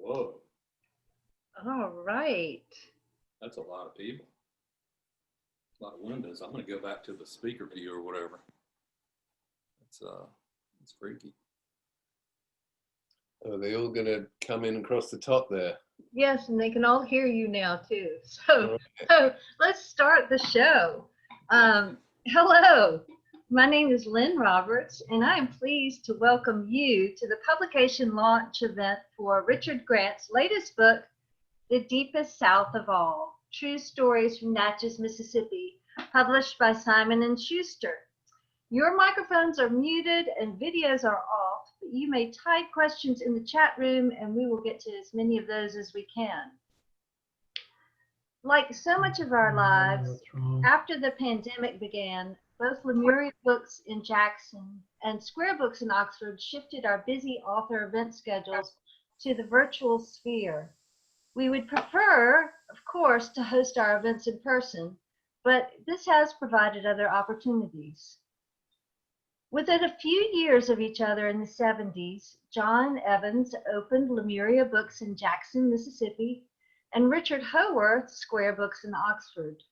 Whoa, All right. that's a lot of people. A lot of windows. I'm going to go back to the speaker view or whatever. It's freaky. Are they all going to come in across the top there? Yes, and they can all hear you now too. So, Right. so let's start the show. Hello, my name is Lynn Roberts, and I am pleased to welcome you to the publication launch event for Richard Grant's latest book, The Deepest South of All, True Stories from Natchez, Mississippi, published by Simon & Schuster. Your microphones are muted and videos are off, but you may type questions in the chat room and we will get to as many of those as we can. Like so much of our lives, after the pandemic began, both Lemuria Books in Jackson and Square Books in Oxford shifted our busy author event schedules to the virtual sphere. We would prefer, of course, to host our events in person, but this has provided other opportunities. Within a few years of each other in the 70s, John Evans opened Lemuria Books in Jackson, Mississippi, and Richard Howarth Square Books in Oxford.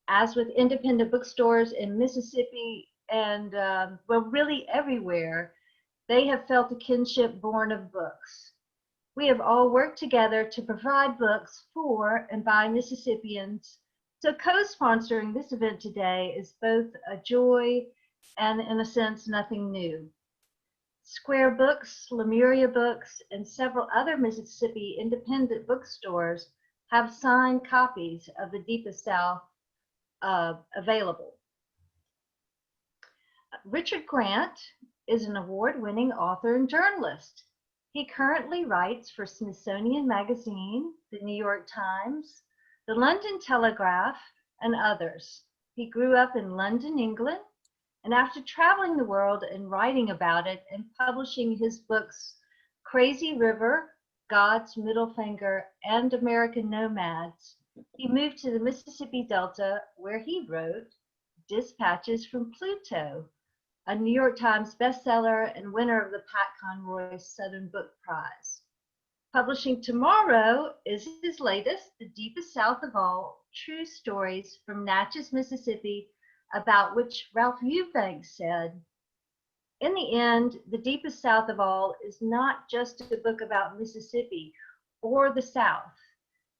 As with independent bookstores in Mississippi and, well, really everywhere, they have felt a kinship born of books. We have all worked together to provide books for and by Mississippians, so co-sponsoring this event today is both a joy and, in a sense, nothing new. Square Books, Lemuria Books, and several other Mississippi independent bookstores have signed copies of The Deepest South available. Richard Grant is an award-winning author and journalist. He currently writes for Smithsonian Magazine, the New York Times, the London Telegraph, and others. He grew up in London, England, and after traveling the world and writing about it and publishing his books, Crazy River, God's Middle Finger, and American Nomads, he moved to the Mississippi Delta, where he wrote Dispatches from Pluto, a New York Times bestseller and winner of the Pat Conroy Southern Book Prize. Publishing tomorrow is his latest, The Deepest South of All, True Stories from Natchez, Mississippi, about which Ralph Eubanks said, "In the end, The Deepest South of All is not just a book about Mississippi or the South.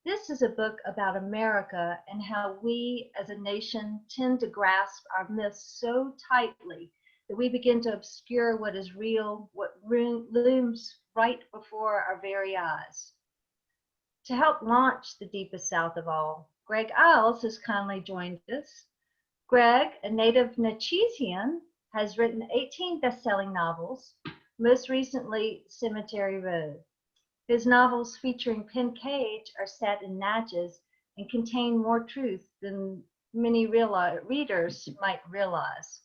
This is a book about America and how we as a nation tend to grasp our myths so tightly that we begin to obscure what is real, what looms right before our very eyes." To help launch The Deepest South of All, Greg Iles has kindly joined us. Greg, a native Natchezian, has written 18 best-selling novels, most recently Cemetery Road. His novels featuring Penn Cage are set in Natchez and contain more truth than many readers might realize.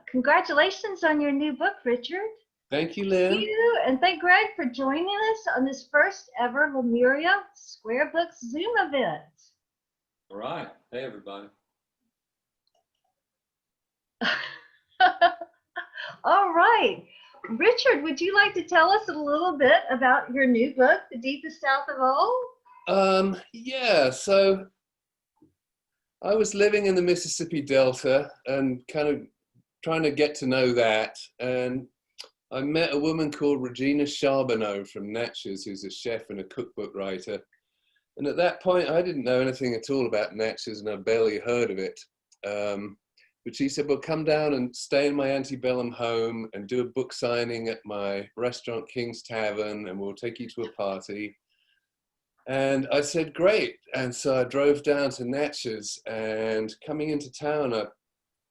Congratulations on your new book, Richard. Thank you, Lynn. Thank you, and thank Greg for joining us on this first ever Lemuria Square Books Zoom event. All right. Hey, everybody. All right. Richard, would you like to tell us a little bit about your new book, The Deepest South of All? Yeah, so I was living in the Mississippi Delta and kind of trying to get to know that. And I met a woman called Regina Charbonneau from Natchez, who's a chef and a cookbook writer. And at that point, I didn't know anything at all about Natchez and I barely heard of it. But she said, well, come down and stay in my antebellum home and do a book signing at my restaurant, King's Tavern, and we'll take you to a party. And I said, great. And so I drove down to Natchez, and coming into town,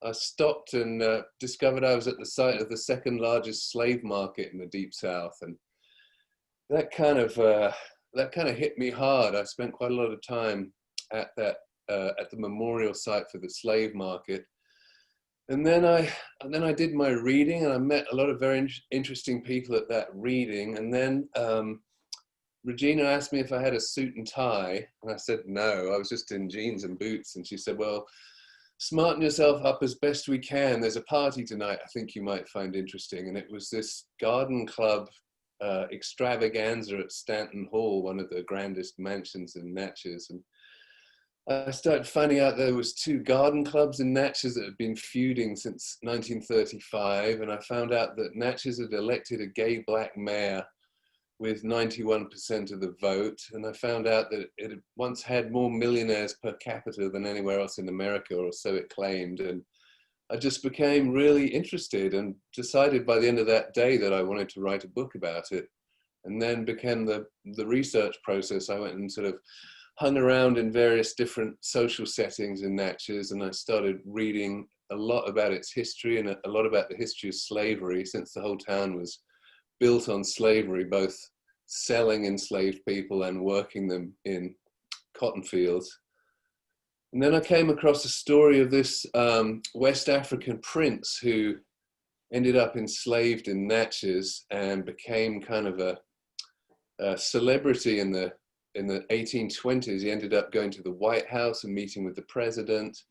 I stopped and discovered I was at the site of the second largest slave market in the Deep South. And that kind of hit me hard. I spent quite a lot of time at the memorial site for the slave market. And then I did my reading, and I met a lot of very interesting people at that reading. And then Regina asked me if I had a suit and tie, and I said no, I was just in jeans and boots. And she said, well, smarten yourself up as best we can. There's a party tonight I think you might find interesting. And it was this garden club extravaganza at Stanton Hall, one of the grandest mansions in Natchez. And I started finding out there was 2 garden clubs in Natchez that had been feuding since 1935. And I found out that Natchez had elected a gay black mayor with 91% of the vote. And I found out that it had once had more millionaires per capita than anywhere else in America, or so it claimed. And I just became really interested and decided by the end of that day that I wanted to write a book about it. And then began the research process. I went and sort of hung around in various different social settings in Natchez, and I started reading a lot about its history and a lot about the history of slavery, since the whole town was built on slavery, both selling enslaved people and working them in cotton fields. And then I came across a story of this West African prince who ended up enslaved in Natchez and became kind of a celebrity in the 1820s. He ended up going to the White House and meeting with the president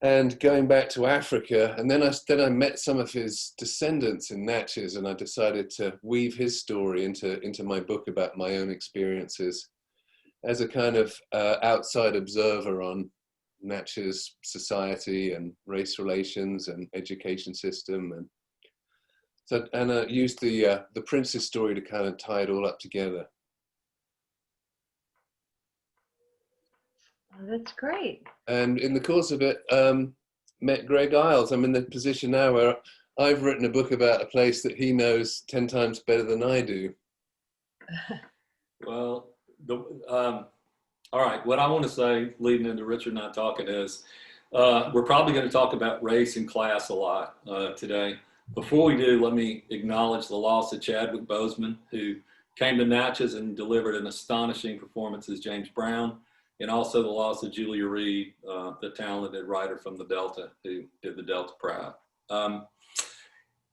and going back to Africa. And then I met some of his descendants in Natchez, and I decided to weave his story into my book about my own experiences as a kind of outside observer on Natchez society and race relations and education system. And so, and I used the prince's story to kind of tie it all up together. Oh, that's great. And in the course of it, met Greg Iles. I'm in the position now where I've written a book about a place that he knows 10 times better than I do. Well, all right, what I want to say leading into Richard and I talking is, we're probably going to talk about race and class a lot today. Before we do, let me acknowledge the loss of Chadwick Boseman, who came to Natchez and delivered an astonishing performance as James Brown, and also the loss of Julia Reed, the talented writer from the Delta, who did the Delta Proud.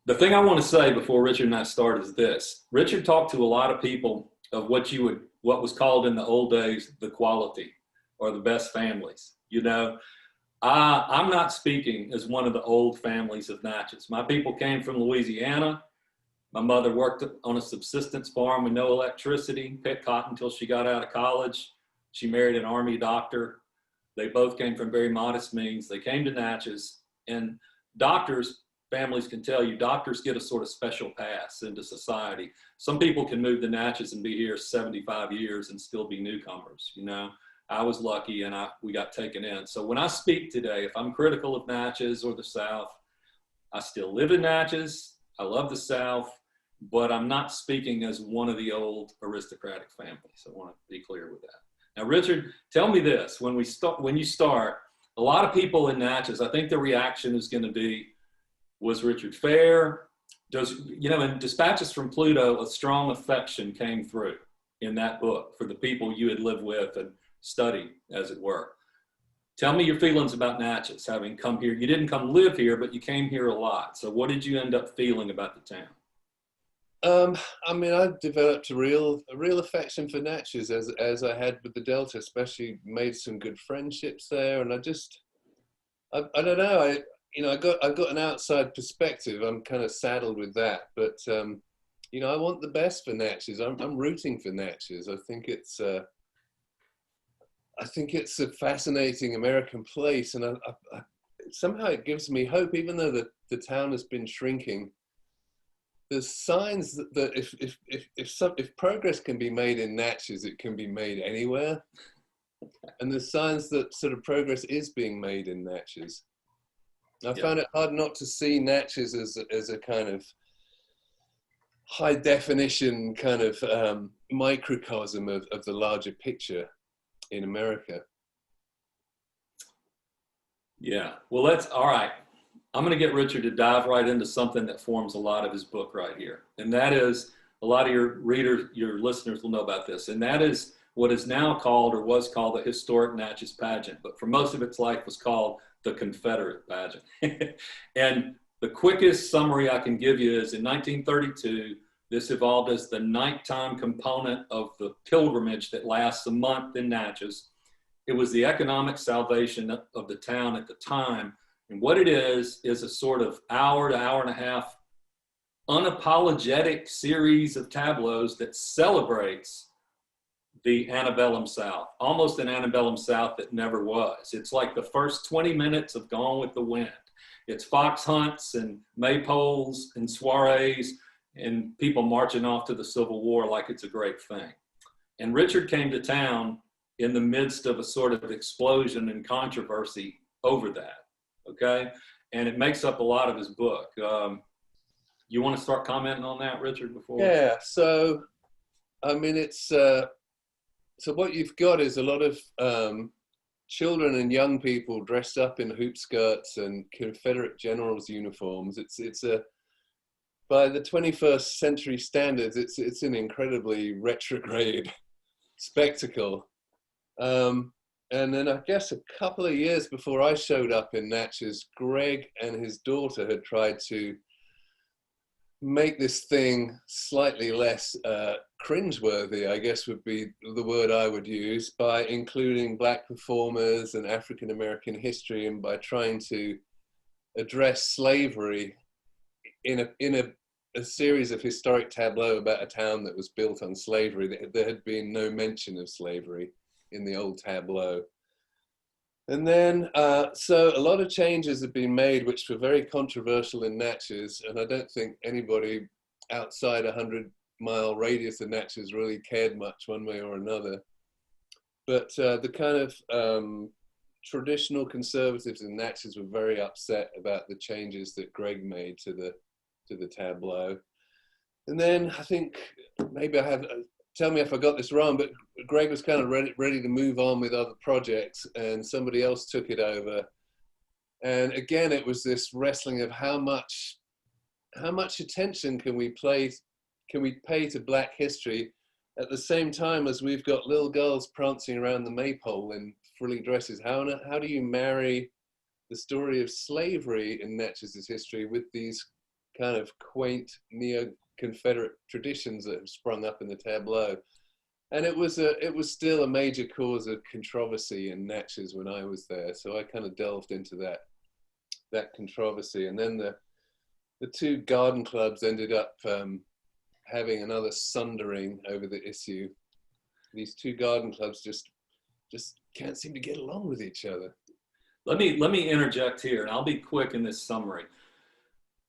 The thing I want to say before Richard and I start is this. Richard talked to a lot of people of what was called in the old days the quality, or the best families. You know, I'm not speaking as one of the old families of Natchez. My people came from Louisiana. My mother worked on a subsistence farm with no electricity, picked cotton until she got out of college. She married an Army doctor. They both came from very modest means. They came to Natchez, and doctors, families can tell you, doctors get a sort of special pass into society. Some people can move to Natchez and be here 75 years and still be newcomers. You know, I was lucky and we got taken in. So when I speak today, if I'm critical of Natchez or the South, I still live in Natchez. I love the South, but I'm not speaking as one of the old aristocratic families. I want to be clear with that. Now, Richard, tell me this, when you start, a lot of people in Natchez, I think the reaction is going to be, was Richard fair? In Dispatches from Pluto, a strong affection came through in that book for the people you had lived with and studied, as it were. Tell me your feelings about Natchez, having come here. You didn't come live here, but you came here a lot. So what did you end up feeling about the town? I mean, I developed a real affection for Natchez as I had with the Delta, especially made some good friendships there. And I don't know, I got an outside perspective. I'm kind of saddled with that, but I want the best for Natchez. I'm rooting for Natchez. I think it's a fascinating American place, and somehow it gives me hope, even though the town has been shrinking. There's signs that if progress can be made in Natchez, it can be made anywhere. And there's signs that sort of progress is being made in Natchez. I found it hard not to see Natchez as a kind of high definition kind of microcosm of the larger picture in America. Yeah, well, all right. I'm going to get Richard to dive right into something that forms a lot of his book right here. And that is, a lot of your readers, your listeners will know about this. And that is what is now called, or was called, the historic Natchez Pageant. But for most of its life was called the Confederate Pageant. And the quickest summary I can give you is, in 1932, this evolved as the nighttime component of the pilgrimage that lasts a month in Natchez. It was the economic salvation of the town at the time. And what it is a sort of hour to hour and a half unapologetic series of tableaus that celebrates the antebellum South, almost an antebellum South that never was. It's like the first 20 minutes of Gone with the Wind. It's fox hunts and maypoles and soirees and people marching off to the Civil War like it's a great thing. And Richard came to town in the midst of a sort of explosion and controversy over that, okay? And it makes up a lot of his book. You want to start commenting on that, Richard, before? Yeah, so, I mean, it's, so what you've got is a lot of children and young people dressed up in hoop skirts and Confederate generals' uniforms. It's a, by the 21st century standards, it's an incredibly retrograde spectacle. And then I guess a couple of years before I showed up in Natchez, Greg and his daughter had tried to make this thing slightly less cringeworthy, I guess would be the word I would use, by including Black performers and African-American history, and by trying to address slavery in a series of historic tableaux about a town that was built on slavery. There had been no mention of slavery in the old tableau. And then, so a lot of changes have been made, which were very controversial in Natchez, and I don't think anybody outside a 100-mile radius of Natchez really cared much one way or another. But the kind of traditional conservatives in Natchez were very upset about the changes that Greg made to the tableau. And then I think maybe I have, tell me if I got this wrong, but Greg was kind of ready to move on with other projects, and somebody else took it over. And again, it was this wrestling of how much attention can we pay to Black history at the same time as we've got little girls prancing around the maypole in frilly dresses. How do you marry the story of slavery in Natchez's history with these kind of quaint neo-Confederate traditions that have sprung up in the tableau? And it was still a major cause of controversy in Natchez when I was there. So I kind of delved into that controversy. And then the two garden clubs ended up having another sundering over the issue. These two garden clubs just can't seem to get along with each other. Let me interject here, and I'll be quick in this summary.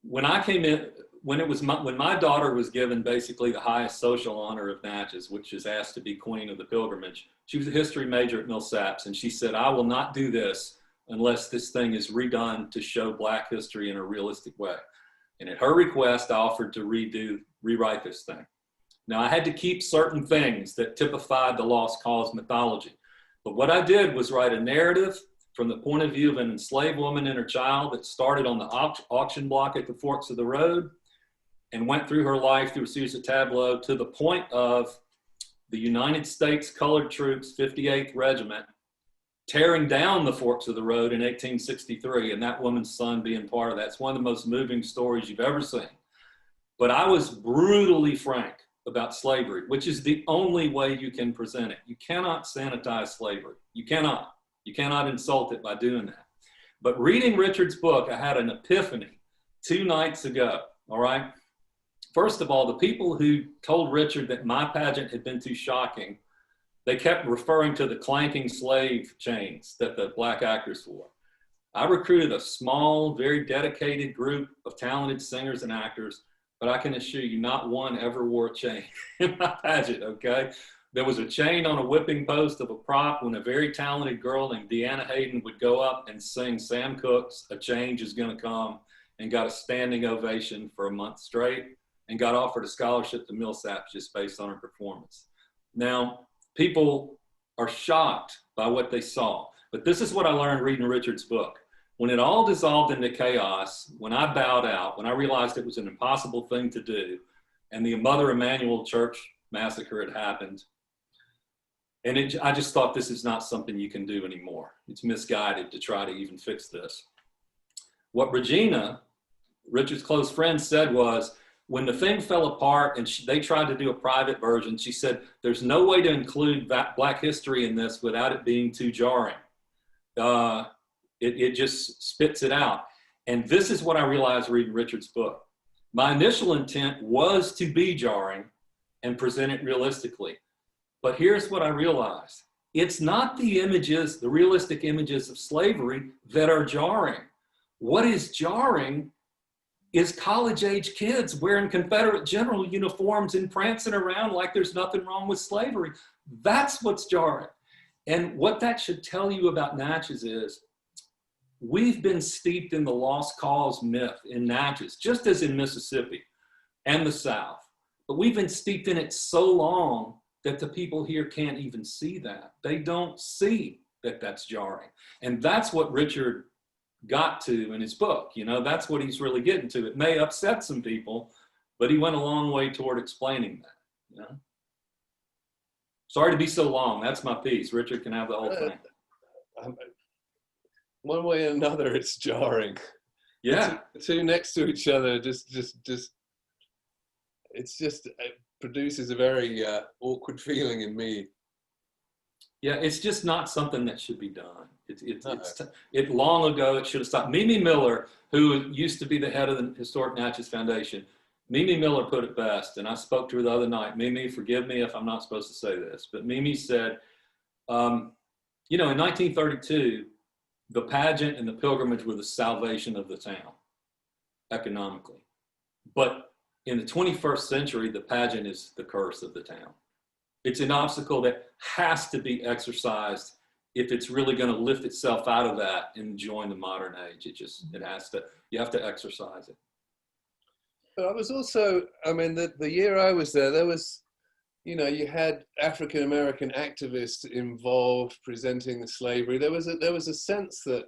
When I came in, when my daughter was given basically the highest social honor of Natchez, which is asked to be Queen of the Pilgrimage, she was a history major at Millsaps, and she said, "I will not do this unless this thing is redone to show Black history in a realistic way." And at her request, I offered to rewrite this thing. Now, I had to keep certain things that typified the lost cause mythology. But what I did was write a narrative from the point of view of an enslaved woman and her child that started on the auction block at the forks of the road and went through her life through a series of tableaux to the point of the United States Colored Troops 58th Regiment tearing down the forks of the road in 1863, and that woman's son being part of that. It's one of the most moving stories you've ever seen. But I was brutally frank about slavery, which is the only way you can present it. You cannot sanitize slavery. You cannot. You cannot insult it by doing that. But reading Richard's book, I had an epiphany 2 nights ago, all right? First of all, the people who told Richard that my pageant had been too shocking, they kept referring to the clanking slave chains that the Black actors wore. I recruited a small, very dedicated group of talented singers and actors, but I can assure you not one ever wore a chain in my pageant, okay? There was a chain on a whipping post of a prop when a very talented girl named Deanna Hayden would go up and sing Sam Cooke's "A Change Is Gonna Come," and got a standing ovation for a month straight and got offered a scholarship to Millsaps just based on her performance. Now, people are shocked by what they saw, but this is what I learned reading Richard's book. When it all dissolved into chaos, when I bowed out, when I realized it was an impossible thing to do, and the Mother Emanuel Church massacre had happened, and I just thought, this is not something you can do anymore. It's misguided to try to even fix this. What Regina, Richard's close friend, said was, when the thing fell apart and they tried to do a private version, she said, there's no way to include Black history in this without it being too jarring. It just spits it out. And this is what I realized reading Richard's book. My initial intent was to be jarring and present it realistically. But here's what I realized. It's not the images, the realistic images of slavery that are jarring. What is jarring is college-age kids wearing Confederate general uniforms and prancing around like there's nothing wrong with slavery. That's what's jarring. And what that should tell you about Natchez is we've been steeped in the lost cause myth in Natchez, just as in Mississippi and the South. But we've been steeped in it so long that the people here can't even see that. They don't see that that's jarring. And that's what Richard got to in his book. You know, that's what he's really getting to. It may upset some people, but he went a long way toward explaining that. You know? Sorry to be so long. That's my piece. Richard can have the whole thing. One way or another, it's jarring. Yeah. The two next to each other, it produces a very awkward feeling in me. Yeah, it's just not something that should be done. Long ago, it should have stopped. Mimi Miller, who used to be the head of the Historic Natchez Foundation, Mimi Miller put it best, and I spoke to her the other night. Mimi, forgive me if I'm not supposed to say this, but Mimi said, you know, in 1932, the pageant and the pilgrimage were the salvation of the town, economically. But in the 21st century, the pageant is the curse of the town. It's an obstacle that has to be exercised if it's really going to lift itself out of that and join the modern age. You have to exercise it. But I was also, I mean, the year I was there was, you know, you had African-American activists involved presenting the slavery. There was a sense that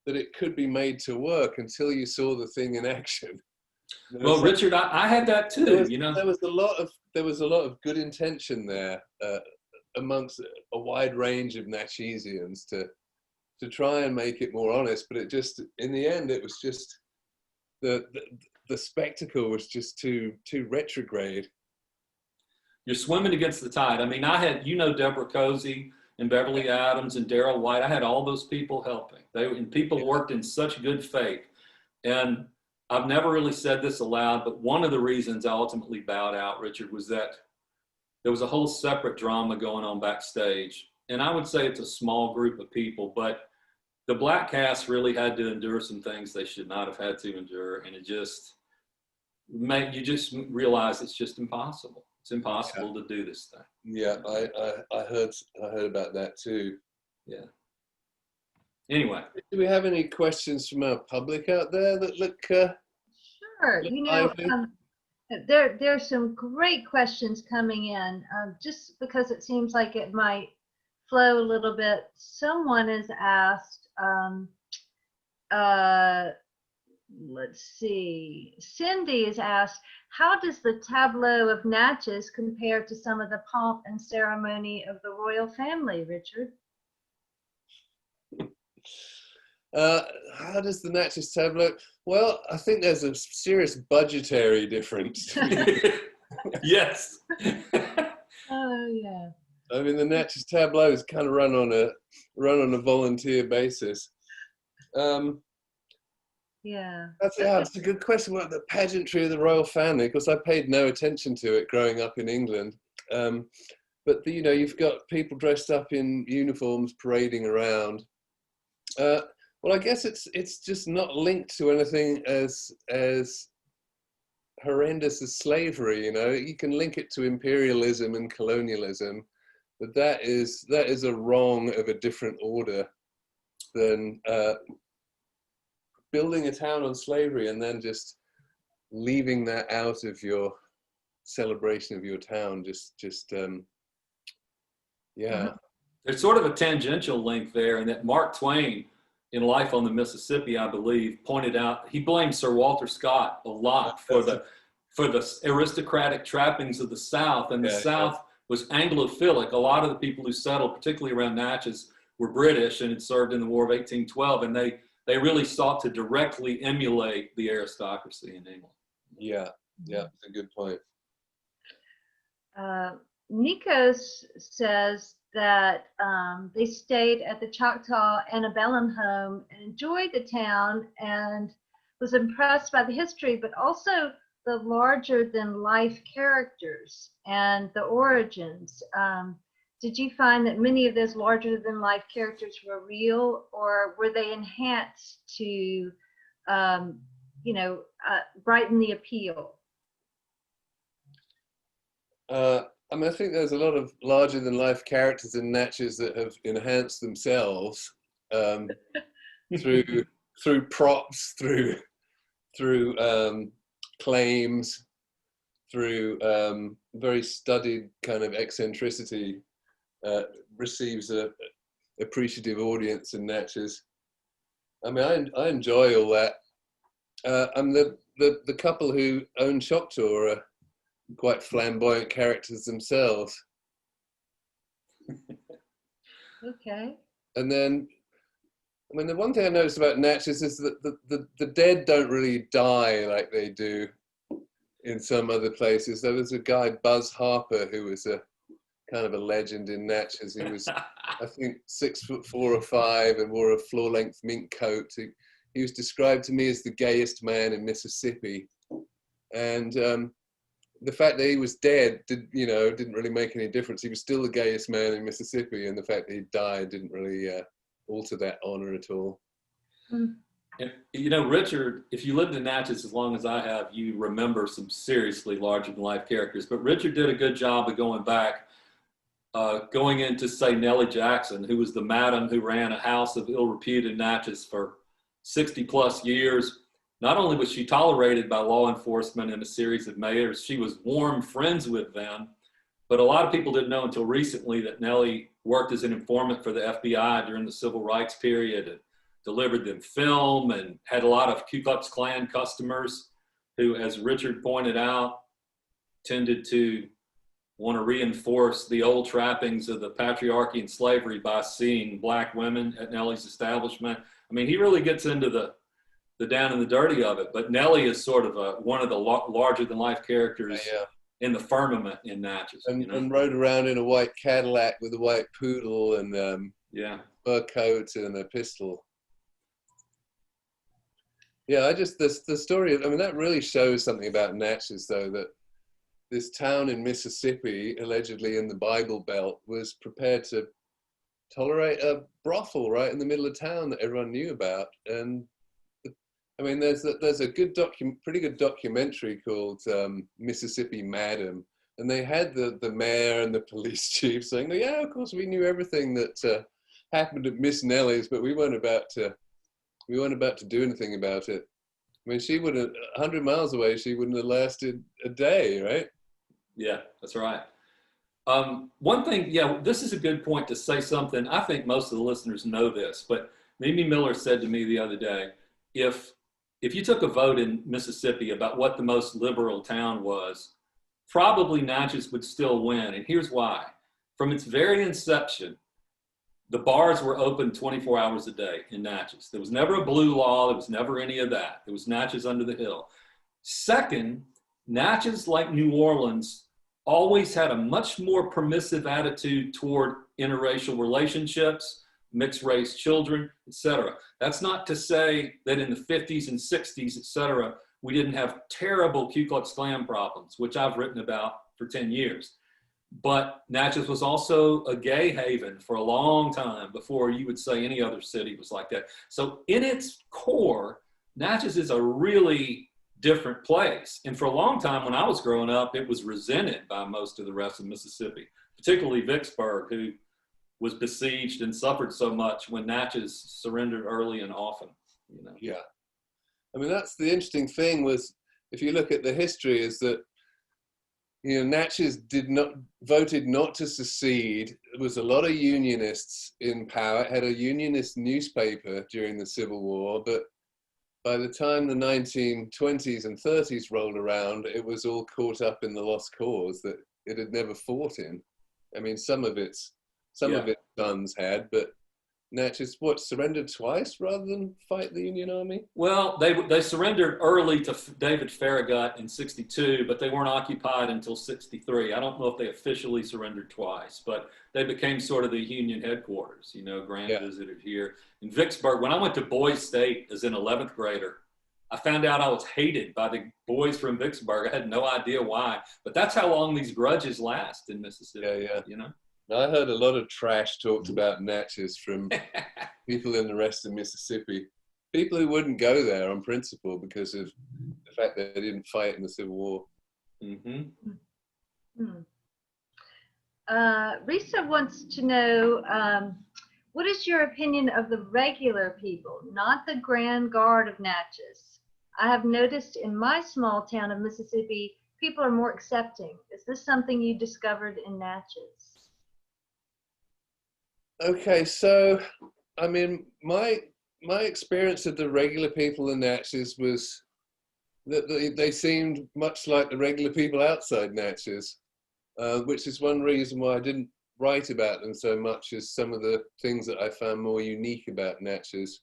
it could be made to work until you saw the thing in action. Well, Richard, I had that too. There was a lot of good intention there amongst a wide range of Natchezians to try and make it more honest. But it just, in the end, it was just the spectacle was just too retrograde. You're swimming against the tide. I mean, I had, you know, Deborah Cozy and Beverly Adams and Daryl White. I had all those people helping. People worked in such good faith. And I've never really said this aloud, but one of the reasons I ultimately bowed out, Richard, was that there was a whole separate drama going on backstage. And I would say it's a small group of people, but the black cast really had to endure some things they should not have had to endure. And you just realize it's just impossible. It's impossible to do this thing. Yeah, I heard about that too. Yeah. Anyway, do we have any questions from our public out there that look? Sure. You know, there's some great questions coming in. Just because it seems like it might flow a little bit. Someone has asked. Let's see. Cindy has asked, how does the tableau of Natchez compare to some of the pomp and ceremony of the royal family, Richard? How does the Natchez tableau? Well, I think there's a serious budgetary difference. Yes. Oh yeah. I mean, the Natchez tableau is kind of run on a volunteer basis. Yeah. That's a good question about the pageantry of the royal family, because I paid no attention to it growing up in England. But you know, you've got people dressed up in uniforms parading around. Well, I guess it's just not linked to anything as horrendous as slavery. You know, you can link it to imperialism and colonialism, but that is a wrong of a different order than building a town on slavery and then just leaving that out of your celebration of your town. Yeah. There's sort of a tangential link there, and that Mark Twain, in Life on the Mississippi, I believe, pointed out, he blamed Sir Walter Scott a lot for the aristocratic trappings of the South, and the South was Anglophilic. A lot of the people who settled, particularly around Natchez, were British and had served in the War of 1812, and they really sought to directly emulate the aristocracy in England. Yeah, that's a good point. Nikos says that they stayed at the Choctaw Antebellum home and enjoyed the town and was impressed by the history, but also the larger than life characters and the origins. Did you find that many of those larger than life characters were real, or were they enhanced to, brighten the appeal? I mean, I think there's a lot of larger than life characters in Natchez that have enhanced themselves through props, through claims, through very studied kind of eccentricity. Receives a appreciative audience in Natchez. I mean, I enjoy all that. And the couple who own Choctaw are quite flamboyant characters themselves. Okay. And then, I mean, the one thing I noticed about Natchez is that the dead don't really die like they do in some other places. There was a guy, Buzz Harper, who was a kind of a legend in Natchez. He was, I think, 6'4" or 5" and wore a floor-length mink coat. He was described to me as the gayest man in Mississippi. And the fact that he was dead didn't really make any difference. He was still the gayest man in Mississippi, and the fact that he died didn't really alter that honor at all. Mm. And, Richard, if you lived in Natchez as long as I have, you remember some seriously larger than life characters. But Richard did a good job of going back, going into, say, Nellie Jackson, who was the madam who ran a house of ill repute in Natchez for 60 plus years. Not only was she tolerated by law enforcement and a series of mayors, she was warm friends with them. But a lot of people didn't know until recently that Nellie worked as an informant for the FBI during the civil rights period and delivered them film and had a lot of Ku Klux Klan customers who, as Richard pointed out, tended to want to reinforce the old trappings of the patriarchy and slavery by seeing black women at Nellie's establishment. I mean, he really gets into the down and the dirty of it, but Nellie is sort of one of the larger than life characters in the firmament in Natchez. And rode around in a white Cadillac with a white poodle and fur coat and a pistol. Yeah, the story, I mean, that really shows something about Natchez, though, that this town in Mississippi, allegedly in the Bible Belt, was prepared to tolerate a brothel right in the middle of town that everyone knew about. And I mean, there's a pretty good documentary called Mississippi Madam, and they had the mayor and the police chief saying, "Yeah, of course we knew everything that happened at Miss Nellie's, but we weren't about to do anything about it." I mean, she would have 100 miles away. She wouldn't have lasted a day, right? Yeah, that's right. One thing, this is a good point to say something. I think most of the listeners know this, but Mimi Miller said to me the other day, if you took a vote in Mississippi about what the most liberal town was, probably Natchez would still win. And here's why. From its very inception, the bars were open 24 hours a day in Natchez. There was never a blue law. There was never any of that. It was Natchez under the hill. Second, Natchez, like New Orleans, always had a much more permissive attitude toward interracial relationships, mixed race children, etc. That's not to say that in the 50s and 60s, etc., we didn't have terrible Ku Klux Klan problems, which I've written about for 10 years. But Natchez was also a gay haven for a long time before you would say any other city was like that. So in its core, Natchez is a really different place. And for a long time when I was growing up, it was resented by most of the rest of Mississippi, particularly Vicksburg, who was besieged and suffered so much when Natchez surrendered early and often. Yeah. I mean, that's the interesting thing was, if you look at the history, is that Natchez voted not to secede. There was a lot of unionists in power. It had a unionist newspaper during the Civil War, but by the time the 1920s and 30s rolled around, it was all caught up in the lost cause that it had never fought in. I mean, some of its sons had, but Natchez, surrendered twice rather than fight the Union Army? Well, they surrendered early to David Farragut in 62, but they weren't occupied until 63. I don't know if they officially surrendered twice, but they became sort of the Union headquarters. Grant visited here. In Vicksburg, when I went to Boys State as an 11th grader, I found out I was hated by the boys from Vicksburg. I had no idea why, but that's how long these grudges last in Mississippi. Yeah. You know. I heard a lot of trash talked about Natchez from people in the rest of Mississippi. People who wouldn't go there on principle because of the fact that they didn't fight in the Civil War. Mm-hmm. Risa wants to know, what is your opinion of the regular people, not the grand guard of Natchez? I have noticed in my small town of Mississippi, people are more accepting. Is this something you discovered in Natchez? Okay, so I mean, my experience of the regular people in Natchez was that they seemed much like the regular people outside Natchez, which is one reason why I didn't write about them so much as some of the things that I found more unique about Natchez.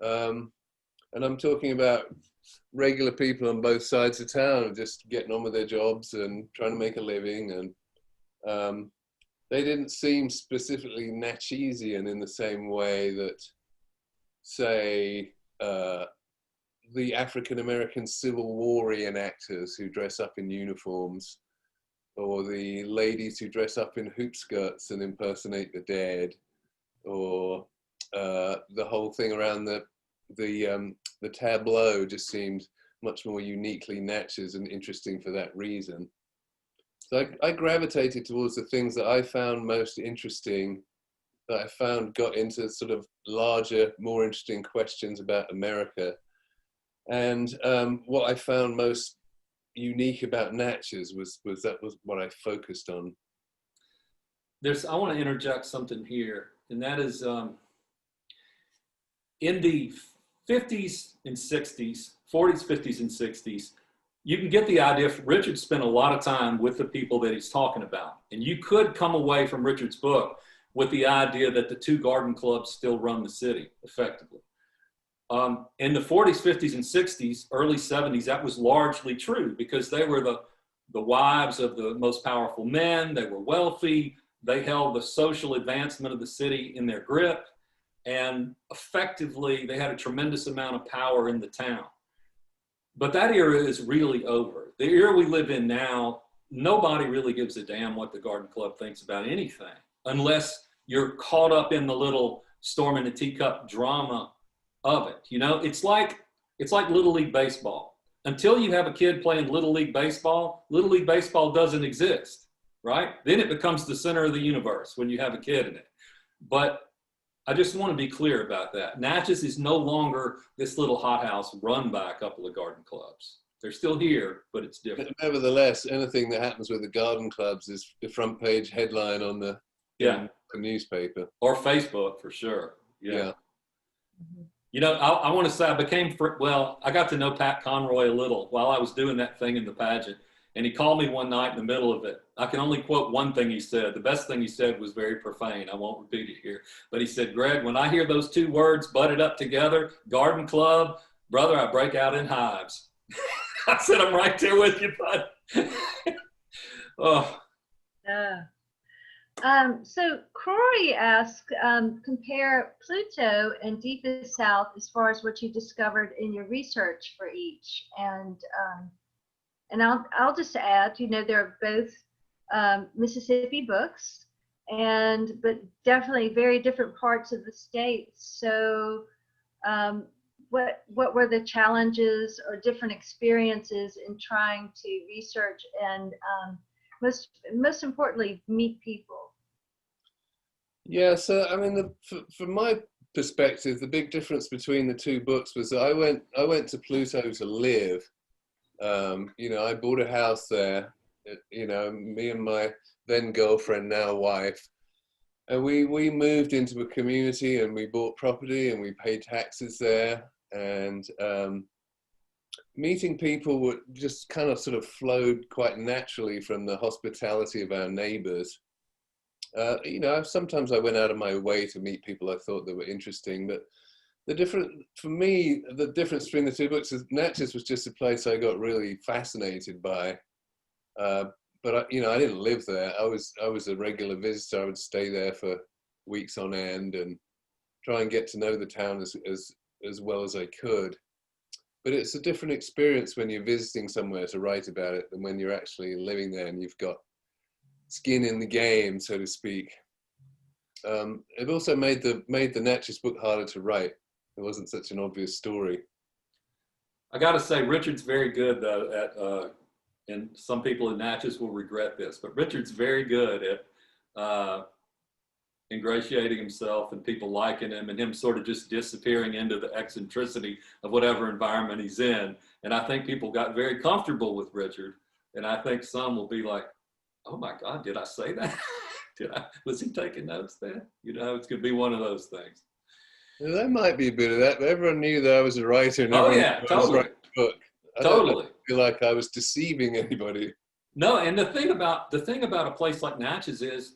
And I'm talking about regular people on both sides of town, just getting on with their jobs and trying to make a living, and they didn't seem specifically Natchezian in the same way that, say, the African-American Civil War reenactors who dress up in uniforms, or the ladies who dress up in hoop skirts and impersonate the dead, or the whole thing around the tableau just seemed much more uniquely Natchez and interesting for that reason. So I gravitated towards the things that I found most interesting, that I found got into sort of larger, more interesting questions about America. And what I found most unique about Natchez was what I focused on. I want to interject something here, and that is in the 50s and 60s, 40s, 50s, and 60s, you can get the idea. Richard spent a lot of time with the people that he's talking about. And you could come away from Richard's book with the idea that the two garden clubs still run the city effectively. In the 40s, 50s, and 60s, early 70s, that was largely true because they were the wives of the most powerful men. They were wealthy. They held the social advancement of the city in their grip. And effectively, they had a tremendous amount of power in the town. But that era is really over. The era we live in now, nobody really gives a damn what the garden club thinks about anything, unless you're caught up in the little storm in a teacup drama of it. You know, it's like Little League Baseball. Until you have a kid playing Little League Baseball doesn't exist, right? Then it becomes the center of the universe when you have a kid in it. But I just want to be clear about that. Natchez is no longer this little hothouse run by a couple of garden clubs. They're still here, but it's different. But nevertheless, anything that happens with the garden clubs is the front page headline on the newspaper. Or Facebook, for sure. Yeah. You know, I want to say I got to know Pat Conroy a little while I was doing that thing in the pageant. And he called me one night in the middle of it. I can only quote one thing he said. The best thing he said was very profane. I won't repeat it here. But he said, Greg, when I hear those two words butted up together, garden club, brother, I break out in hives. I said, I'm right there with you, bud. Oh. So Crory asked, compare Pluto and Deepest South as far as what you discovered in your research for each. And I'll just add, you know, they're both Mississippi books, but definitely very different parts of the state. So what were the challenges or different experiences in trying to research and most importantly, meet people? Yeah, so I mean, from my perspective, the big difference between the two books was that I went to Pluto to live. You know, I bought a house there, you know, me and my then girlfriend, now wife, and we moved into a community and we bought property and we paid taxes there, and meeting people would just kind of sort of flowed quite naturally from the hospitality of our neighbors. You know, sometimes I went out of my way to meet people I thought that were interesting, but for me, the difference between the two books is Natchez was just a place I got really fascinated by. But you know, I didn't live there. I was a regular visitor. I would stay there for weeks on end and try and get to know the town as well as I could. but it's a different experience when you're visiting somewhere to write about it than when you're actually living there and you've got skin in the game, so to speak. It also made the Natchez book harder to write. It wasn't such an obvious story. I got to say, Richard's very good though at, and some people in Natchez will regret this, but Richard's very good at ingratiating himself and people liking him, and him sort of just disappearing into the eccentricity of whatever environment he's in. And I think people got very comfortable with Richard, and I think some will be like, oh my God, did I say that? Was he taking notes then? You know, it's going to be one of those things. Yeah, there might be a bit of that, but everyone knew that I was a writer and everyone yeah, knew I was writing a book. I don't feel like I was deceiving anybody. No, and the thing about a place like Natchez is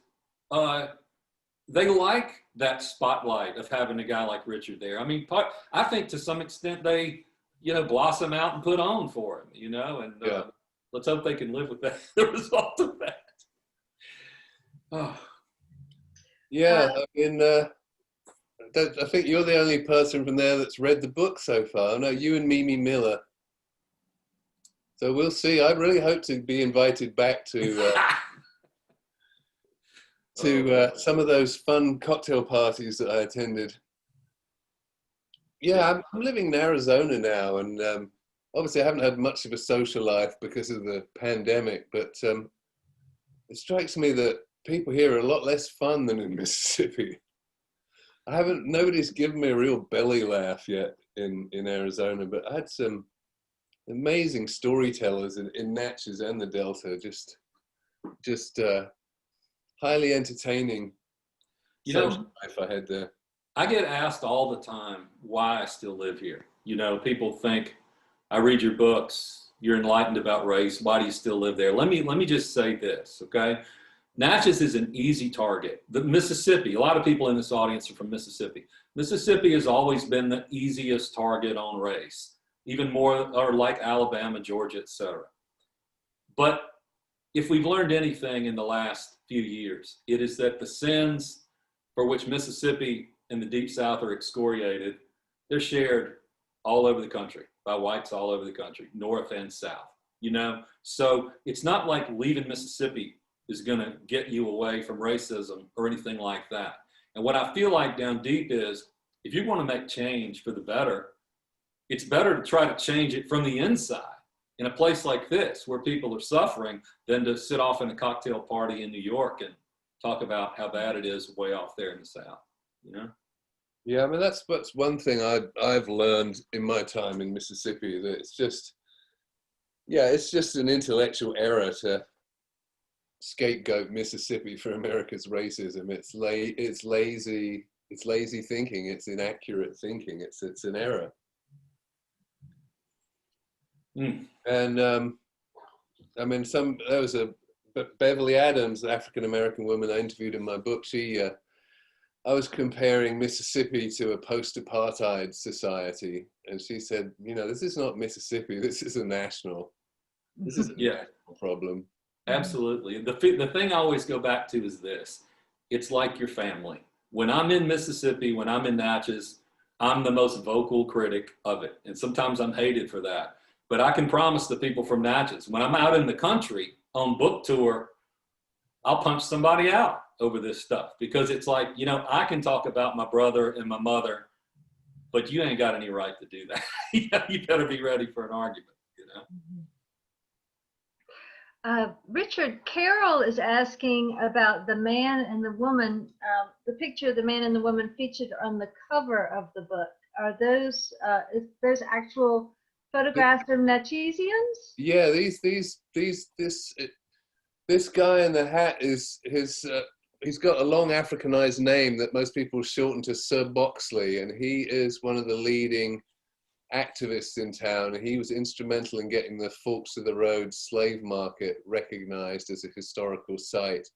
they like that spotlight of having a guy like Richard there. I mean, I think to some extent they, you know, blossom out and put on for him, you know, and let's hope they can live with that, the result of that. Oh. Yeah, I mean, I think you're the only person from there that's read the book so far. No, you and Mimi Miller. So we'll see. I really hope to be invited back to some of those fun cocktail parties that I attended. Yeah, I'm living in Arizona now, and obviously I haven't had much of a social life because of the pandemic, but it strikes me that people here are a lot less fun than in Mississippi. Nobody's given me a real belly laugh yet in Arizona, but I had some amazing storytellers in Natchez and the Delta, just highly entertaining social life I had there. I get asked all the time why I still live here. You know, people think, I read your books, you're enlightened about race, why do you still live there? Let me just say this, okay? Natchez is an easy target. The Mississippi, a lot of people in this audience are from Mississippi. Mississippi has always been the easiest target on race, even more, or like Alabama, Georgia, etc. But if we've learned anything in the last few years, it is that the sins for which Mississippi and the Deep South are excoriated, they're shared all over the country by whites all over the country, north and south, you know? So it's not like leaving Mississippi is gonna get you away from racism or anything like that. And what I feel like down deep is, if you wanna make change for the better, it's better to try to change it from the inside in a place like this where people are suffering than to sit off in a cocktail party in New York and talk about how bad it is way off there in the South, you know? Yeah, I mean, that's one thing I've learned in my time in Mississippi, that it's just an intellectual error to scapegoat Mississippi for America's racism. It's lazy thinking. It's inaccurate thinking. It's an error. Mm. And I mean, there was a Beverly Adams, the African American woman I interviewed in my book. I was comparing Mississippi to a post-apartheid society, and she said, you know, this is not Mississippi. This is a national problem. Absolutely. The thing I always go back to is this. It's like your family. When I'm in Mississippi, when I'm in Natchez, I'm the most vocal critic of it. And sometimes I'm hated for that. But I can promise the people from Natchez, when I'm out in the country on book tour, I'll punch somebody out over this stuff, because it's like, you know, I can talk about my brother and my mother, but you ain't got any right to do that. You better be ready for an argument, you know? Richard, Carol is asking about the man and the woman, the picture of the man and the woman featured on the cover of the book. Are those actual photographs of Natchezians? Yeah, this guy in the hat is he's got a long Africanized name that most people shorten to Sir Boxley, and he is one of the leading activists in town. He was instrumental in getting the Forks of the Road slave market recognized as a historical site.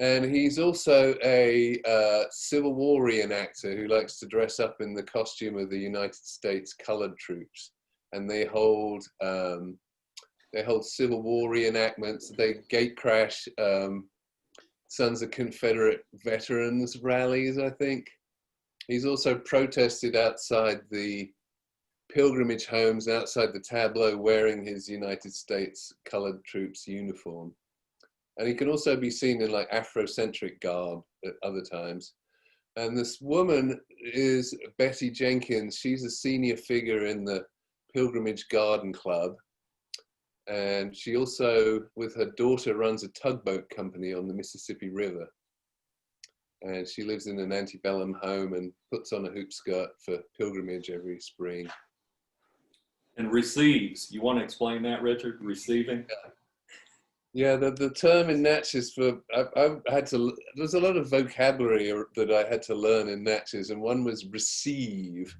And he's also a Civil War reenactor who likes to dress up in the costume of the United States colored troops. And they hold Civil War reenactments. They gate crash Sons of Confederate Veterans rallies, I think. He's also protested outside the pilgrimage homes outside the tableau wearing his United States colored troops uniform. And he can also be seen in like Afrocentric garb at other times. And this woman is Betty Jenkins. She's a senior figure in the Pilgrimage Garden Club. And she also, with her daughter, runs a tugboat company on the Mississippi River. And she lives in an antebellum home and puts on a hoop skirt for pilgrimage every spring. And receives. You want to explain that, Richard? Receiving? Yeah, the term in Natchez for, I had to, there's a lot of vocabulary that I had to learn in Natchez, and one was receive.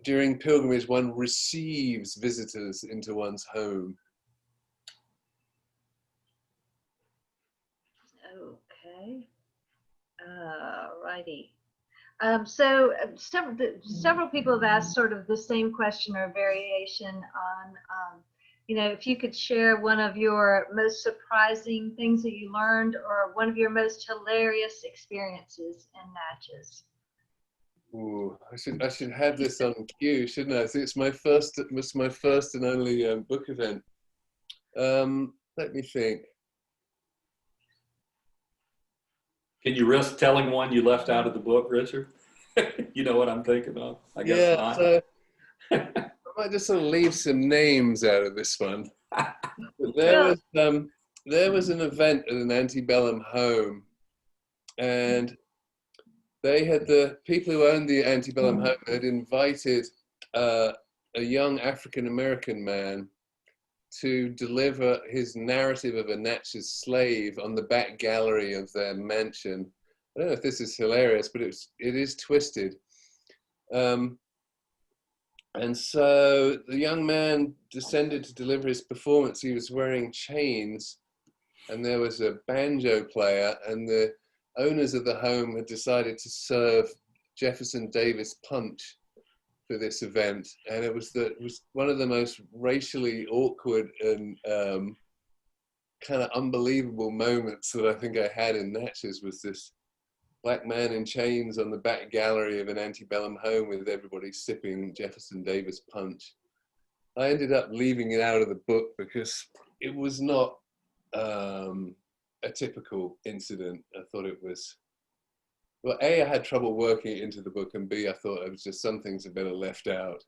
During pilgrimage, one receives visitors into one's home. Okay. Righty. So several people have asked sort of the same question or variation on, if you could share one of your most surprising things that you learned or one of your most hilarious experiences in Natchez. Ooh, I should have this on cue, shouldn't I? It's my first and only book event. Let me think. Can you risk telling one you left out of the book, Richard? You know what I'm thinking of? I guess not. So I might just sort of leave some names out of this one. But there was an event at an antebellum home, and they had, the people who owned the antebellum home had invited a young African-American man to deliver his narrative of a Natchez slave on the back gallery of their mansion. I don't know if this is hilarious, but it is twisted. And so the young man descended to deliver his performance. He was wearing chains, and there was a banjo player, and the owners of the home had decided to serve Jefferson Davis punch for this event, and it was one of the most racially awkward and kind of unbelievable moments that I think I had in Natchez. Was this black man in chains on the back gallery of an antebellum home with everybody sipping Jefferson Davis punch. I ended up leaving it out of the book because it was not a typical incident. I thought it was, well, A, I had trouble working it into the book, and B, I thought it was just some things had better left out.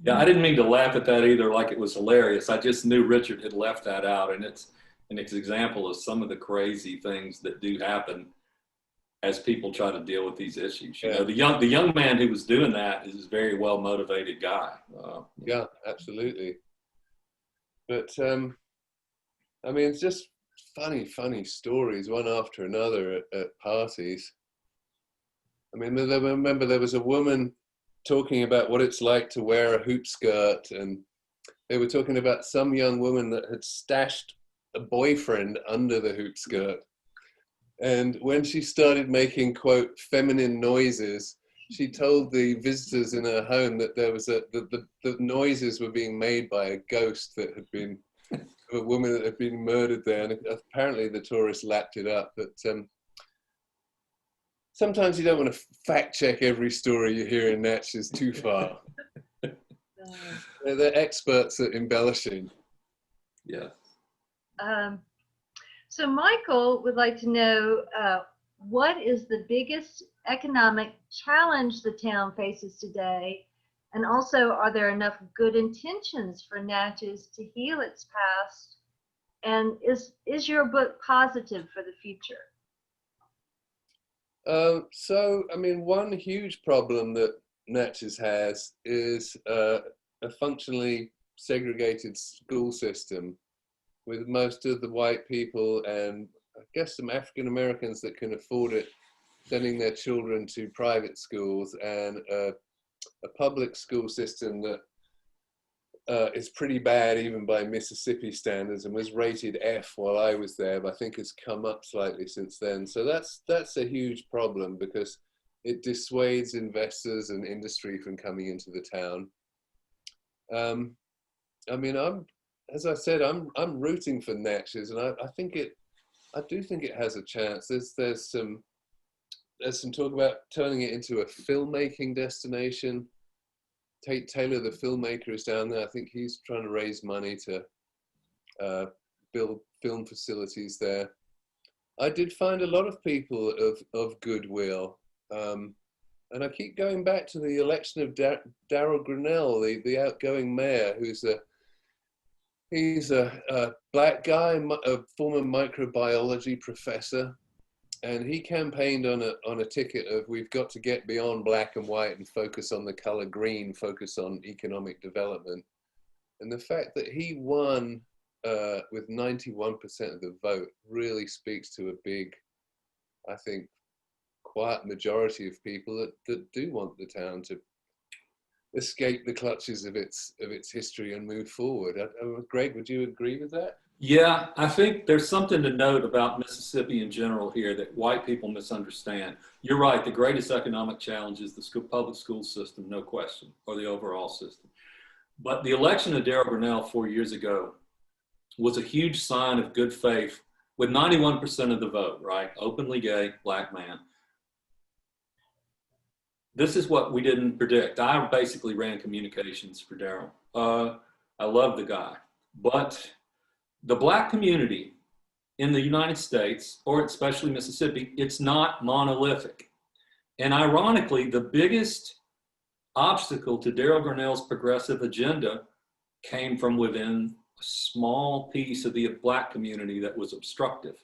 Yeah, I didn't mean to laugh at that either, like it was hilarious. I just knew Richard had left that out, and it's an example of some of the crazy things that do happen as people try to deal with these issues. You know, the young man who was doing that is a very well motivated guy. Yeah, absolutely. But I mean, it's just funny stories, one after another at parties. I mean, I remember there was a woman talking about what it's like to wear a hoop skirt, and they were talking about some young woman that had stashed a boyfriend under the hoop skirt. And when she started making, quote, feminine noises, she told the visitors in her home that there was the noises were being made by a ghost that had been, a woman that had been murdered there. And apparently the tourists lapped it up. But sometimes you don't want to fact check every story you hear in Natchez too far. They're experts at embellishing. Yeah. So Michael would like to know, what is the biggest economic challenge the town faces today? And also, are there enough good intentions for Natchez to heal its past? And is your book positive for the future? So, I mean, one huge problem that Natchez has is a functionally segregated school system, with most of the white people and I guess some African Americans that can afford it sending their children to private schools, and a public school system that is pretty bad even by Mississippi standards, and was rated F while I was there, but I think has come up slightly since then. So that's a huge problem because it dissuades investors and industry from coming into the town. I mean, as I said, I'm rooting for Natchez, and I do think it has a chance. There's some talk about turning it into a filmmaking destination. Tate Taylor, the filmmaker, is down there. I think he's trying to raise money to build film facilities there. I did find a lot of people of goodwill. And I keep going back to the election of Daryl Grinnell, the outgoing mayor, he's a black guy, a former microbiology professor, and he campaigned on a ticket of we've got to get beyond black and white and focus on the color green, focus on economic development. And the fact that he won with 91% of the vote really speaks to a big, I think, quiet majority of people that do want the town to escape the clutches of its history and move forward. Greg, would you agree with that? Yeah, I think there's something to note about Mississippi in general here that white people misunderstand. You're right, the greatest economic challenge is the public school system, no question, or the overall system. But the election of Daryl Grinnell 4 years ago was a huge sign of good faith with 91% of the vote, right? Openly gay, black man. This is what we didn't predict. I basically ran communications for Daryl. I love the guy, but the black community in the United States, or especially Mississippi, it's not monolithic. And ironically, the biggest obstacle to Daryl Grinnell's progressive agenda came from within a small piece of the black community that was obstructive.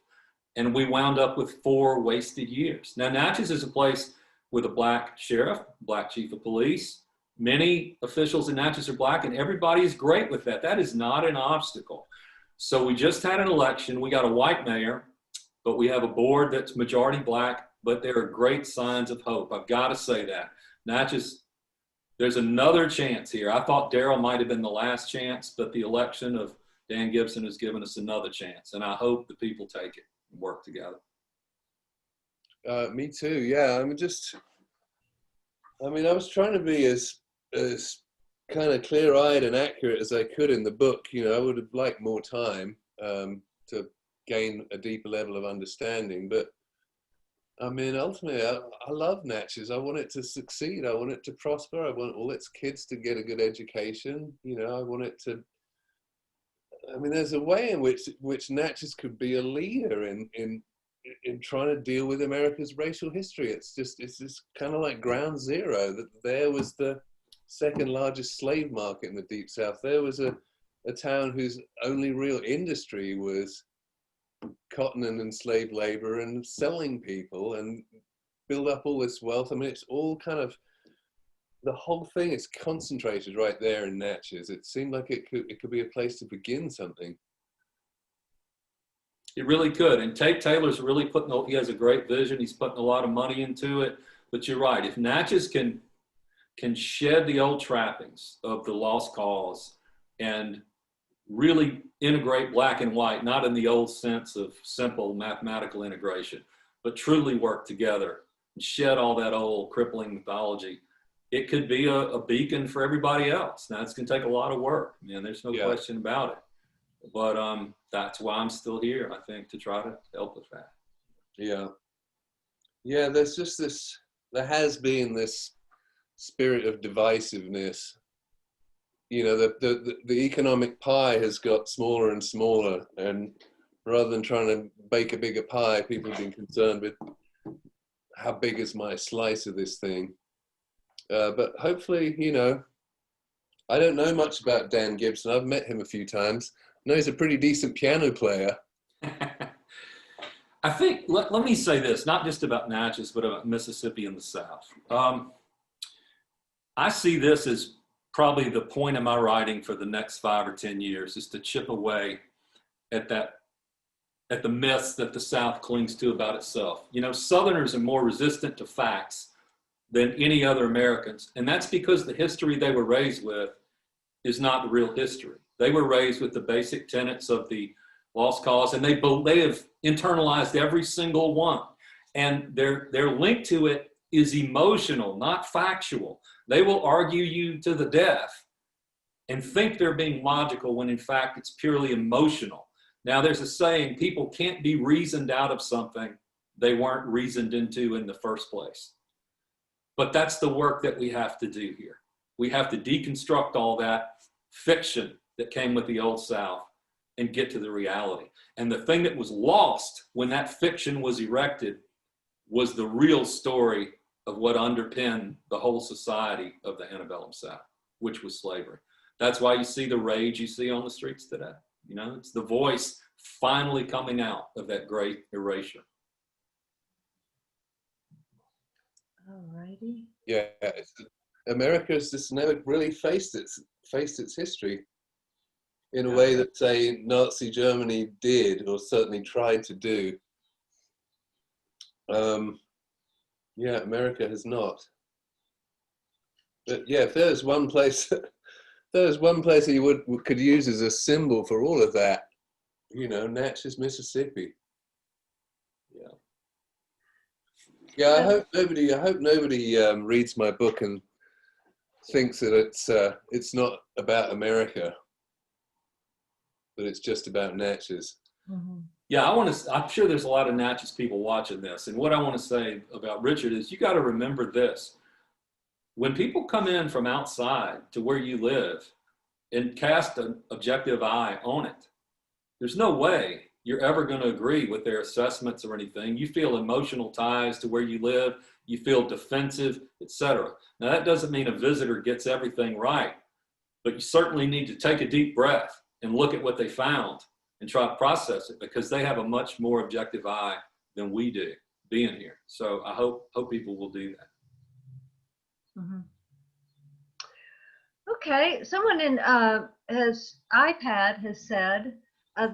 And we wound up with 4 wasted years. Now, Natchez is a place with a black sheriff, black chief of police. Many officials in Natchez are black, and everybody is great with that. That is not an obstacle. So we just had an election. We got a white mayor, but we have a board that's majority black, but there are great signs of hope. I've got to say that. Natchez, there's another chance here. I thought Daryl might have been the last chance, but the election of Dan Gibson has given us another chance, and I hope the people take it and work together. Me too. Yeah, I was trying to be as kind of clear-eyed and accurate as I could in the book. You know, I would have liked more time to gain a deeper level of understanding. But I mean, ultimately, I love Natchez. I want it to succeed. I want it to prosper. I want all its kids to get a good education. You know, I want it to. I mean, there's a way in which Natchez could be a leader in trying to deal with America's racial history. It's just kind of like ground zero, that there was the second largest slave market in the Deep South. There was a town whose only real industry was cotton and enslaved labor and selling people, and build up all this wealth. I mean, it's all kind of, the whole thing is concentrated right there in Natchez. It seemed like it could be a place to begin something. It really could. And Tate Taylor's really he has a great vision. He's putting a lot of money into it. But you're right. If Natchez can shed the old trappings of the lost cause and really integrate black and white, not in the old sense of simple mathematical integration, but truly work together and shed all that old crippling mythology, it could be a beacon for everybody else. Now, it's going to take a lot of work, man. There's no question about it. But that's why I'm still here, I think, to try to help with that. Yeah. Yeah, there's just there has been this spirit of divisiveness. You know, the economic pie has got smaller and smaller, and rather than trying to bake a bigger pie, people have been concerned with how big is my slice of this thing. But hopefully, you know, I don't know much about Dan Gibson. I've met him a few times. I know he's a pretty decent piano player. I think, let me say this, not just about Natchez, but about Mississippi and the South. I see this as probably the point of my writing for the next 5 or 10 years, is to chip away at the myths that the South clings to about itself. You know, Southerners are more resistant to facts than any other Americans. And that's because the history they were raised with is not the real history. They were raised with the basic tenets of the lost cause, and they have internalized every single one. And their link to it is emotional, not factual. They will argue you to the death and think they're being logical when in fact it's purely emotional. Now, there's a saying, people can't be reasoned out of something they weren't reasoned into in the first place. But that's the work that we have to do here. We have to deconstruct all that fiction that came with the Old South and get to the reality. And the thing that was lost when that fiction was erected was the real story of what underpinned the whole society of the antebellum South, which was slavery. That's why you see the rage you see on the streets today. You know, it's the voice finally coming out of that great erasure. All righty. Yeah, America's just never really faced its history in a way that, say, Nazi Germany did, or certainly tried to do. Yeah, America has not. But yeah, if there's one place, that you could use as a symbol for all of that, you know, Natchez, Mississippi. Yeah. Yeah, I hope nobody reads my book and thinks that it's not about America, that it's just about Natchez. Mm-hmm. Yeah, I'm sure there's a lot of Natchez people watching this. And what I want to say about Richard is you got to remember this. When people come in from outside to where you live and cast an objective eye on it, there's no way you're ever going to agree with their assessments or anything. You feel emotional ties to where you live. You feel defensive, etc. Now, that doesn't mean a visitor gets everything right, but you certainly need to take a deep breath and look at what they found and try to process it, because they have a much more objective eye than we do being here. So I hope people will do that. Mm-hmm. Okay, someone in his iPad has said,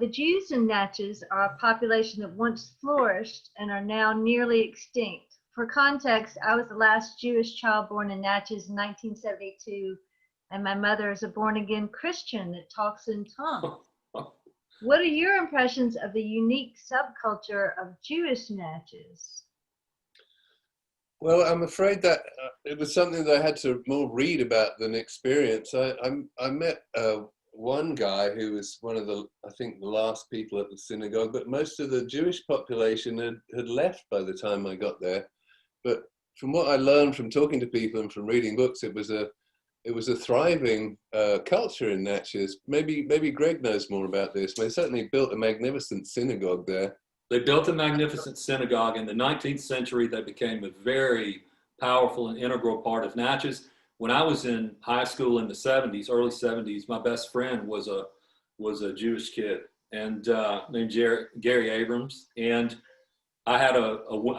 the Jews in Natchez are a population that once flourished and are now nearly extinct. For context, I was the last Jewish child born in Natchez in 1972, and my mother is a born-again Christian that talks in tongues. What are your impressions of the unique subculture of Jewish Natchez? Well, I'm afraid that it was something that I had to more read about than experience. I met one guy who was one of the last people at the synagogue, but most of the Jewish population had left by the time I got there. But from what I learned from talking to people and from reading books, it was a thriving culture in Natchez. Maybe Greg knows more about this. They certainly built a magnificent synagogue there. They built a magnificent synagogue. In the 19th century, they became a very powerful and integral part of Natchez. When I was in high school in the 70s, early 70s, my best friend was a Jewish kid and named Gary Abrams. And I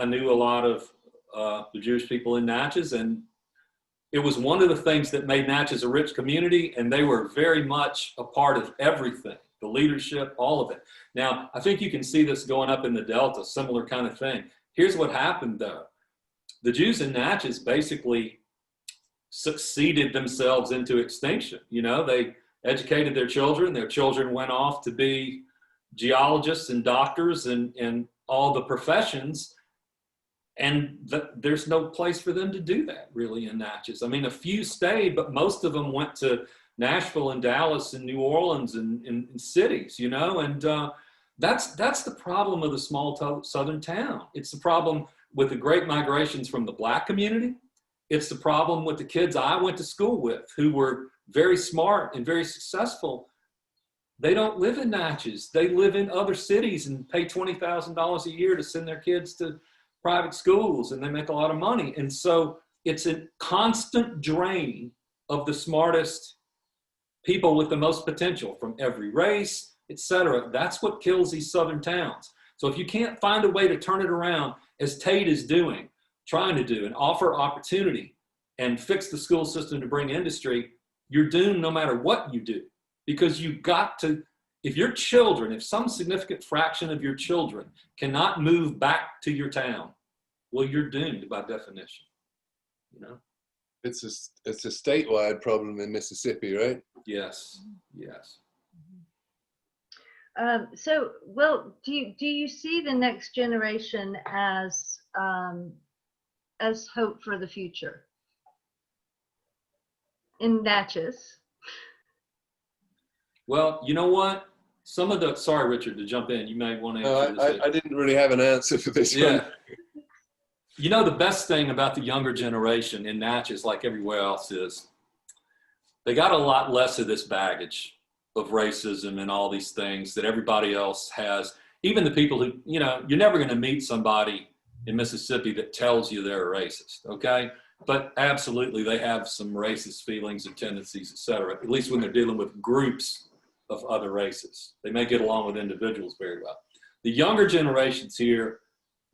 knew a lot of the Jewish people in Natchez, and it was one of the things that made Natchez a rich community, and they were very much a part of everything, the leadership, all of it. Now, I think you can see this going up in the Delta, similar kind of thing. Here's what happened, though. The Jews in Natchez basically succeeded themselves into extinction. You know, they educated their children went off to be geologists and doctors and all the professions. And there's no place for them to do that really in Natchez. I mean, a few stayed, but most of them went to Nashville and Dallas and New Orleans and cities, you know, and that's the problem of the small southern town. It's the problem with the great migrations from the Black community. It's the problem with the kids I went to school with who were very smart and very successful. They don't live in Natchez. They live in other cities and pay $20,000 a year to send their kids to private schools, and they make a lot of money. And so it's a constant drain of the smartest people with the most potential from every race, etc. That's what kills these southern towns. So if you can't find a way to turn it around, as Tate is trying to do, and offer opportunity and fix the school system to bring industry, you're doomed no matter what you do. Because you've got to, if some significant fraction of your children cannot move back to your town, well, you're doomed by definition, you know? It's a statewide problem in Mississippi, right? Yes, yes. So, Will, do you see the next generation as hope for the future in Natchez? Well, you know what? Sorry, Richard, to jump in. You may want to answer this. I didn't really have an answer for this Yeah. one. You know, the best thing about the younger generation in Natchez, like everywhere else, is they got a lot less of this baggage of racism and all these things that everybody else has. Even the people who, you know, you're never going to meet somebody in Mississippi that tells you they're a racist, okay? But absolutely, they have some racist feelings and tendencies, et cetera, at least when they're dealing with groups of other races. They may get along with individuals very well. The younger generations here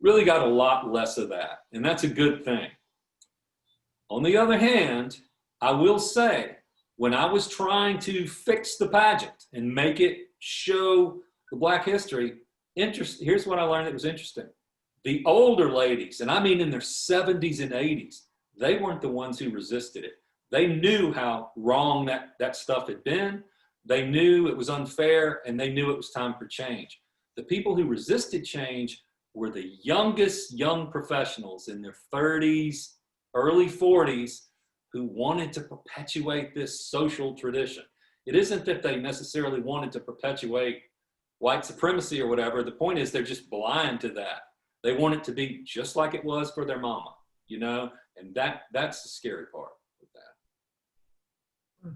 really got a lot less of that, and that's a good thing. On the other hand, I will say, when I was trying to fix the pageant and make it show the Black history, here's what I learned that was interesting. The older ladies, and I mean in their 70s and 80s, they weren't the ones who resisted it. They knew how wrong that stuff had been. They knew it was unfair, and they knew it was time for change. The people who resisted change were the youngest young professionals in their 30s, early 40s, who wanted to perpetuate this social tradition. It isn't that they necessarily wanted to perpetuate white supremacy or whatever. The point is they're just blind to that. They want it to be just like it was for their mama, you know, and that's the scary part of that.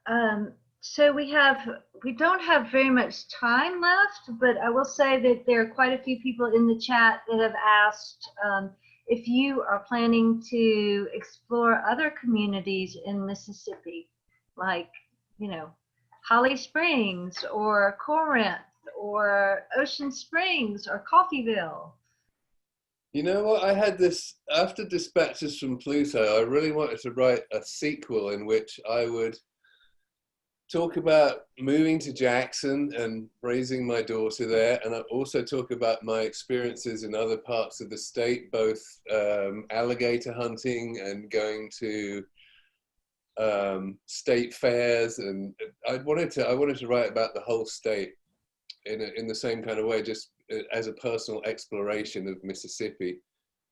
Mm-hmm. So we don't have very much time left, but I will say that there are quite a few people in the chat that have asked if you are planning to explore other communities in Mississippi, like, you know, Holly Springs or Corinth or Ocean Springs or Coffeyville. You know what? I had this, after Dispatches from Pluto, I really wanted to write a sequel in which I would talk about moving to Jackson and raising my daughter there, and I also talk about my experiences in other parts of the state, both alligator hunting and going to state fairs, and I wanted to write about the whole state in the same kind of way, just as a personal exploration of Mississippi.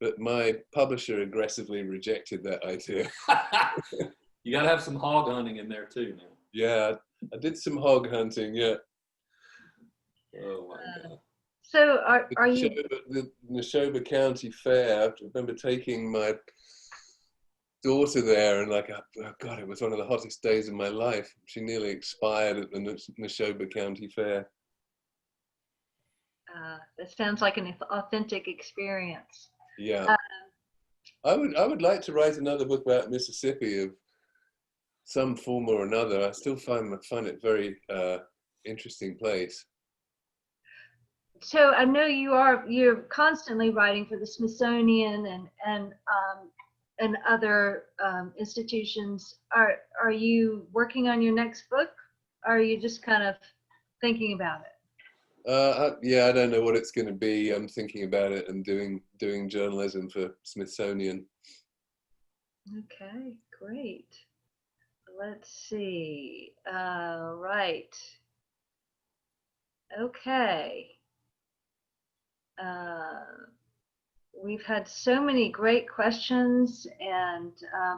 But my publisher aggressively rejected that idea. You got to have some hog hunting in there too now. Yeah, I did some hog hunting, yeah. Oh my God. So are you... The Neshoba County Fair, I remember taking my daughter there, and like, oh God, it was one of the hottest days of my life. She nearly expired at the Neshoba County Fair. That sounds like an authentic experience. Yeah. I would like to write another book about Mississippi of some form or another. I still find it a very interesting place. So I know you're constantly writing for the Smithsonian and other institutions. Are you working on your next book? Or are you just kind of thinking about it? Yeah, I don't know what it's going to be. I'm thinking about it and doing journalism for Smithsonian. Okay, great. Let's see. Right. Okay. We've had so many great questions, and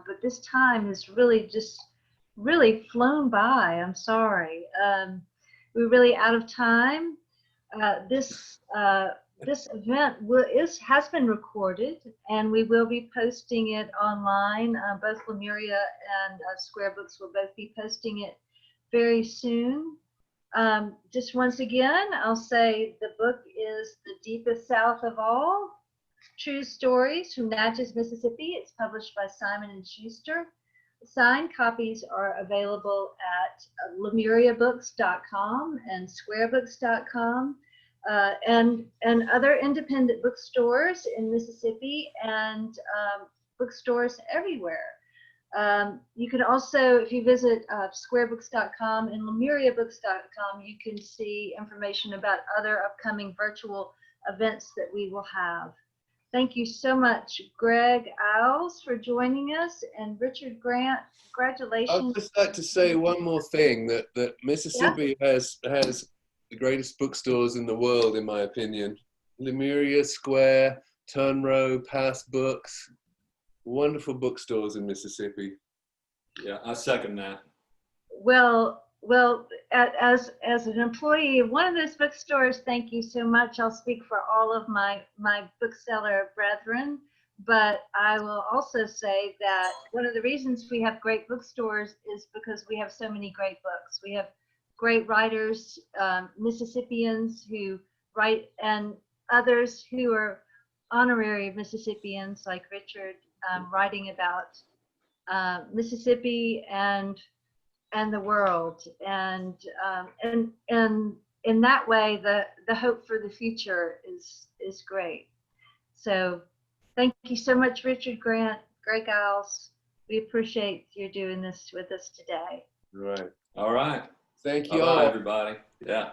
but this time has really flown by. I'm sorry. We're really out of time. This event has been recorded, and we will be posting it online. Both Lemuria and Square Books will both be posting it very soon. Just once again, I'll say the book is The Deepest South of All, True Stories from Natchez, Mississippi. It's published by Simon & Schuster. Signed copies are available at lemuriabooks.com and squarebooks.com and other independent bookstores in Mississippi and bookstores everywhere. You can also, if you visit squarebooks.com and lemuriabooks.com, you can see information about other upcoming virtual events that we will have. Thank you so much, Greg Iles, for joining us, and Richard Grant, congratulations. I'd just like to say one more thing, that Mississippi has the greatest bookstores in the world, in my opinion. Lemuria, Square, Turnrow, Pass Books, wonderful bookstores in Mississippi. Yeah, I second that. Well, as an employee of one of those bookstores, thank you so much. I'll speak for all of my bookseller brethren. but I will also say that one of the reasons we have great bookstores is because we have so many great books. We have great writers, Mississippians who write, and others who are honorary Mississippians like Richard, writing about Mississippi and the world, and in that way, the hope for the future is great. So, thank you so much, Richard Grant, Greg Iles. We appreciate you doing this with us today. Right. All right. Thank you Bye-bye, all. everybody. Yeah.